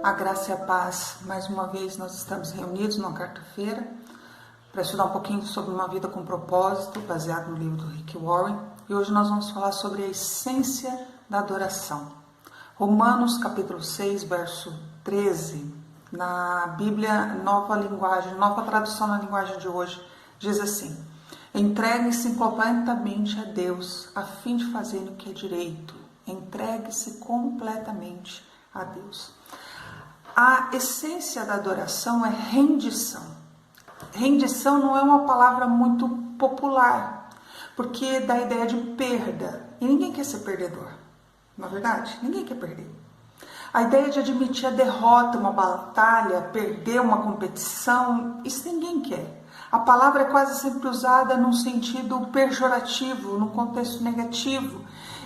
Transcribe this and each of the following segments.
A graça e a paz. Mais uma vez nós estamos reunidos numa quarta-feira para estudar um pouquinho sobre uma vida com propósito, baseado no livro do Rick Warren. E hoje nós vamos falar sobre a essência da adoração. Romanos capítulo 6, verso 13, na Bíblia Nova Linguagem, nova tradução na linguagem de hoje, diz assim: entregue-se completamente a Deus, a fim de fazer o que é direito. Entregue-se completamente a Deus. A essência da adoração é rendição. Rendição não é uma palavra muito popular, porque dá a ideia de perda. E ninguém quer ser perdedor, não é verdade? Ninguém quer perder. A ideia de admitir a derrota, uma batalha, perder uma competição, isso ninguém quer. A palavra é quase sempre usada num sentido pejorativo, num contexto negativo.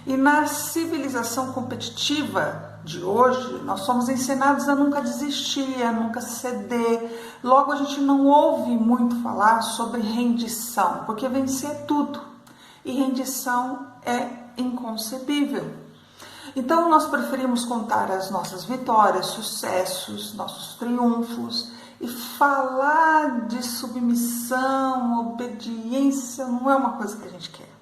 E na civilização competitiva de hoje, nós somos ensinados a nunca desistir, a nunca ceder. Logo, a gente não ouve muito falar sobre rendição, porque vencer é tudo. E rendição é inconcebível. Então, nós preferimos contar as nossas vitórias, sucessos, nossos triunfos. E falar de submissão, obediência, não é uma coisa que a gente quer.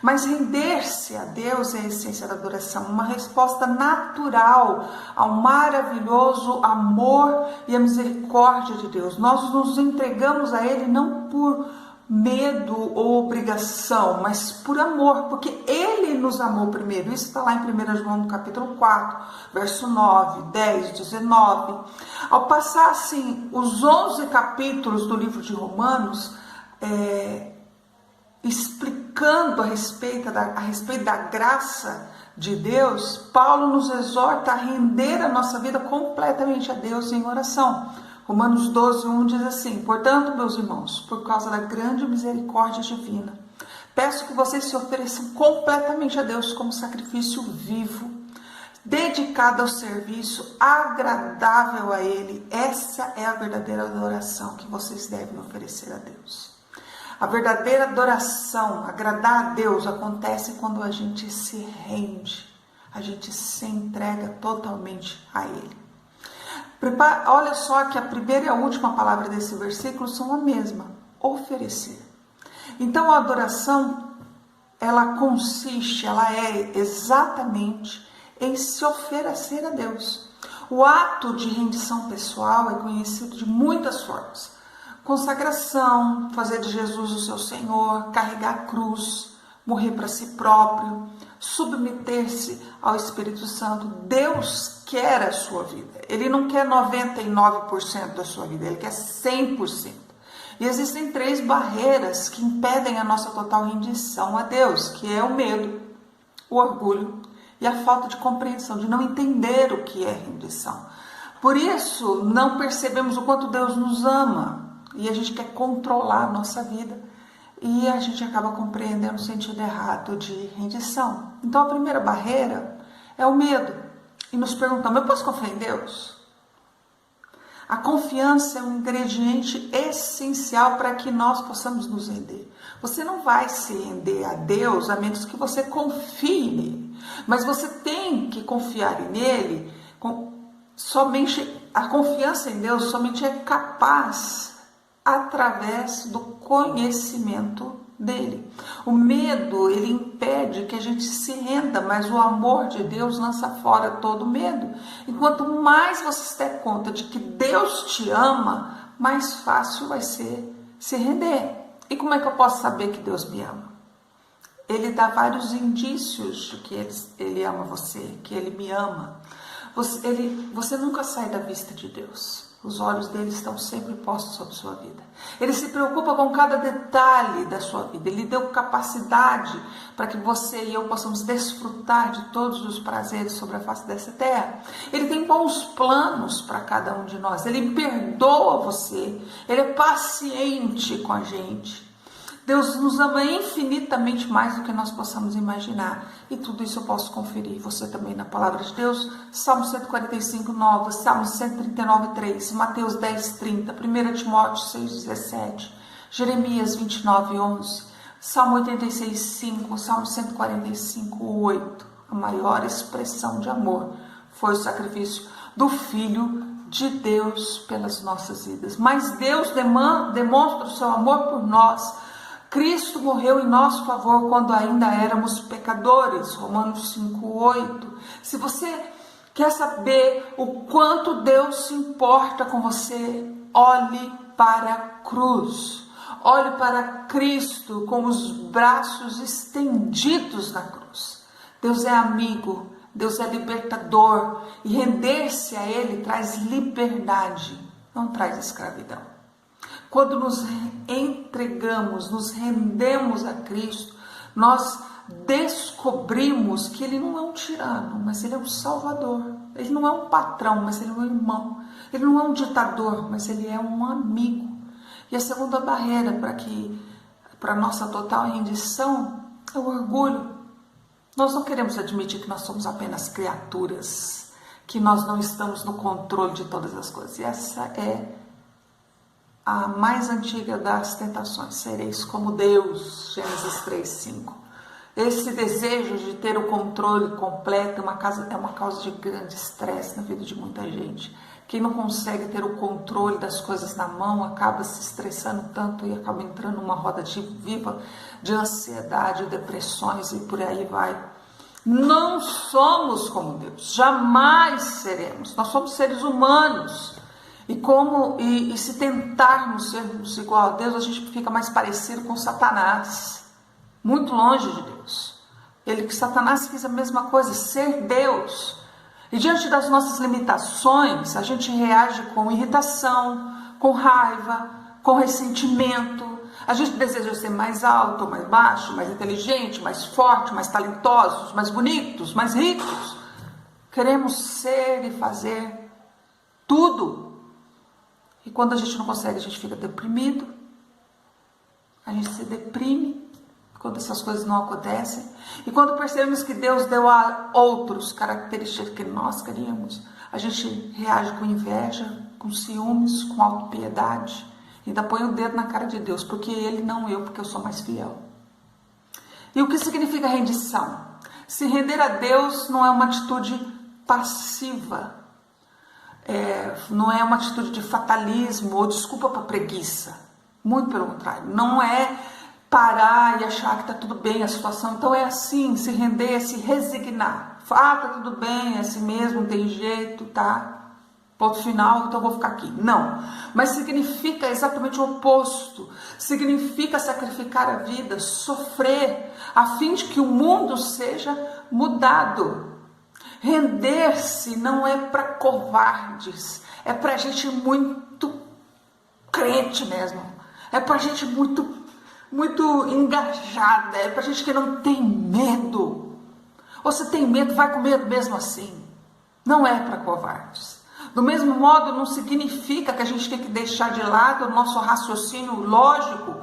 Mas render-se a Deus é a essência da adoração, uma resposta natural ao maravilhoso amor e a misericórdia de Deus. Nós nos entregamos a Ele não por medo ou obrigação, mas por amor, porque Ele nos amou primeiro. Isso está lá em 1 João no capítulo 4, verso 9, 10, 19. Ao passar assim os 11 capítulos do livro de Romanos, explicando a respeito da graça de Deus, Paulo nos exorta a render a nossa vida completamente a Deus em oração. Romanos 12, 1 diz assim: portanto, meus irmãos, por causa da grande misericórdia divina, peço que vocês se ofereçam completamente a Deus como sacrifício vivo, dedicado ao serviço, agradável a Ele. Essa é a verdadeira adoração que vocês devem oferecer a Deus. A verdadeira adoração, agradar a Deus, acontece quando a gente se rende, a gente se entrega totalmente a Ele. Olha só que a primeira e a última palavra desse versículo são a mesma: oferecer. Então a adoração, ela é exatamente em se oferecer a Deus. O ato de rendição pessoal é conhecido de muitas formas: consagração, fazer de Jesus o seu Senhor, carregar a cruz, morrer para si próprio, submeter-se ao Espírito Santo. Deus quer a sua vida. Ele não quer 99% da sua vida, Ele quer 100%. E existem 3 barreiras que impedem a nossa total rendição a Deus, que é o medo, o orgulho e a falta de compreensão, de não entender o que é rendição. Por isso, não percebemos o quanto Deus nos ama. E a gente quer controlar a nossa vida. E a gente acaba compreendendo o sentido errado de rendição. Então a primeira barreira é o medo. E nos perguntamos: eu posso confiar em Deus? A confiança é um ingrediente essencial para que nós possamos nos render. Você não vai se render a Deus a menos que você confie nele. Mas você tem que confiar nele. A confiança em Deus somente é capaz através do conhecimento dele. O medo, ele impede que a gente se renda, mas o amor de Deus lança fora todo medo. E quanto mais você se der conta de que Deus te ama, mais fácil vai ser se render. E como é que eu posso saber que Deus me ama? Ele dá vários indícios de que ele ama você, que ele me ama. Você nunca sai da vista de Deus. Os olhos dele estão sempre postos sobre sua vida. Ele se preocupa com cada detalhe da sua vida. Ele deu capacidade para que você e eu possamos desfrutar de todos os prazeres sobre a face dessa terra. Ele tem bons planos para cada um de nós. Ele perdoa você. Ele é paciente com a gente. Deus nos ama infinitamente mais do que nós possamos imaginar. E tudo isso eu posso conferir. Você também na palavra de Deus. Salmo 145, 9. Salmo 139, 3. Mateus 10, 30. 1 Timóteo 6, 17. Jeremias 29, 11. Salmo 86, 5. Salmo 145, 8. A maior expressão de amor foi o sacrifício. do Filho de Deus pelas nossas vidas. Mas Deus demonstra o seu amor por nós. Cristo morreu em nosso favor quando ainda éramos pecadores. Romanos 5:8. Se você quer saber o quanto Deus se importa com você, olhe para a cruz. Olhe para Cristo com os braços estendidos na cruz. Deus é amigo, Deus é libertador, e render-se a Ele traz liberdade, não traz escravidão. Quando nos entregamos, nos rendemos a Cristo, nós descobrimos que Ele não é um tirano, mas Ele é um salvador. Ele não é um patrão, mas Ele é um irmão. Ele não é um ditador, mas Ele é um amigo. E a segunda barreira para a nossa total rendição é o orgulho. Nós não queremos admitir que nós somos apenas criaturas, que nós não estamos no controle de todas as coisas. E essa é a mais antiga das tentações. Sereis como Deus, Gênesis 3:5. Esse desejo de ter o controle completo é uma causa de grande estresse na vida de muita gente. Quem não consegue ter o controle das coisas na mão acaba se estressando tanto e acaba entrando numa roda viva de ansiedade, depressões e por aí vai. Não somos como Deus, jamais seremos. Nós somos seres humanos. E se tentarmos sermos igual a Deus, a gente fica mais parecido com Satanás, muito longe de Deus. Satanás fez a mesma coisa, ser Deus. E diante das nossas limitações, a gente reage com irritação, com raiva, com ressentimento. A gente deseja ser mais alto, mais baixo, mais inteligente, mais forte, mais talentosos, mais bonitos, mais ricos. Queremos ser e fazer tudo. E quando a gente não consegue, a gente fica deprimido. A gente se deprime quando essas coisas não acontecem. E quando percebemos que Deus deu a outros características que nós queríamos, a gente reage com inveja, com ciúmes, com autopiedade. E ainda põe o dedo na cara de Deus, porque Ele não eu, porque eu sou mais fiel. E o que significa rendição? Se render a Deus não é uma atitude passiva, não é uma atitude de fatalismo ou desculpa para preguiça. Muito pelo contrário, não é parar e achar que está tudo bem a situação. Então é assim, se render, se resignar. Tá tudo bem, é assim mesmo, não tem jeito, tá? Ponto final, então eu vou ficar aqui. Não, mas significa exatamente o oposto. Significa sacrificar a vida, sofrer, a fim de que o mundo seja mudado. Render-se não é para covardes, é para gente muito crente mesmo. É para gente muito engajada, é para gente que não tem medo. Ou se tem medo, vai com medo mesmo assim. Não é para covardes. Do mesmo modo, não significa que a gente tem que deixar de lado o nosso raciocínio lógico.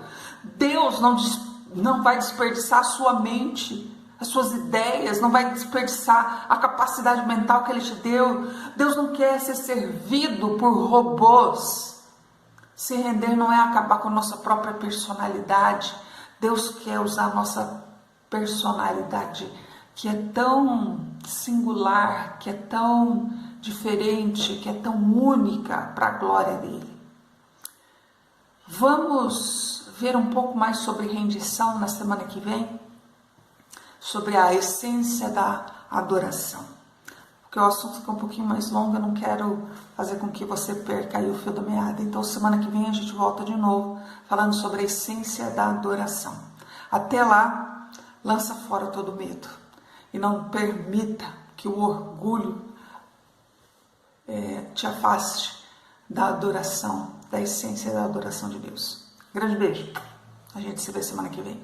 Deus não vai desperdiçar a sua mente, as suas ideias, não vai desperdiçar a capacidade mental que Ele te deu. Deus não quer ser servido por robôs. Se render não é acabar com a nossa própria personalidade. Deus quer usar a nossa personalidade, que é tão singular, que é tão diferente, que é tão única para a glória dele. Vamos ver um pouco mais sobre rendição na semana que vem, sobre a essência da adoração. Porque o assunto fica um pouquinho mais longo, eu não quero fazer com que você perca aí o fio da meada. Então, semana que vem a gente volta de novo, falando sobre a essência da adoração. Até lá, lança fora todo medo. E não permita que o orgulho te afaste da adoração, da essência da adoração de Deus. Grande beijo. A gente se vê semana que vem.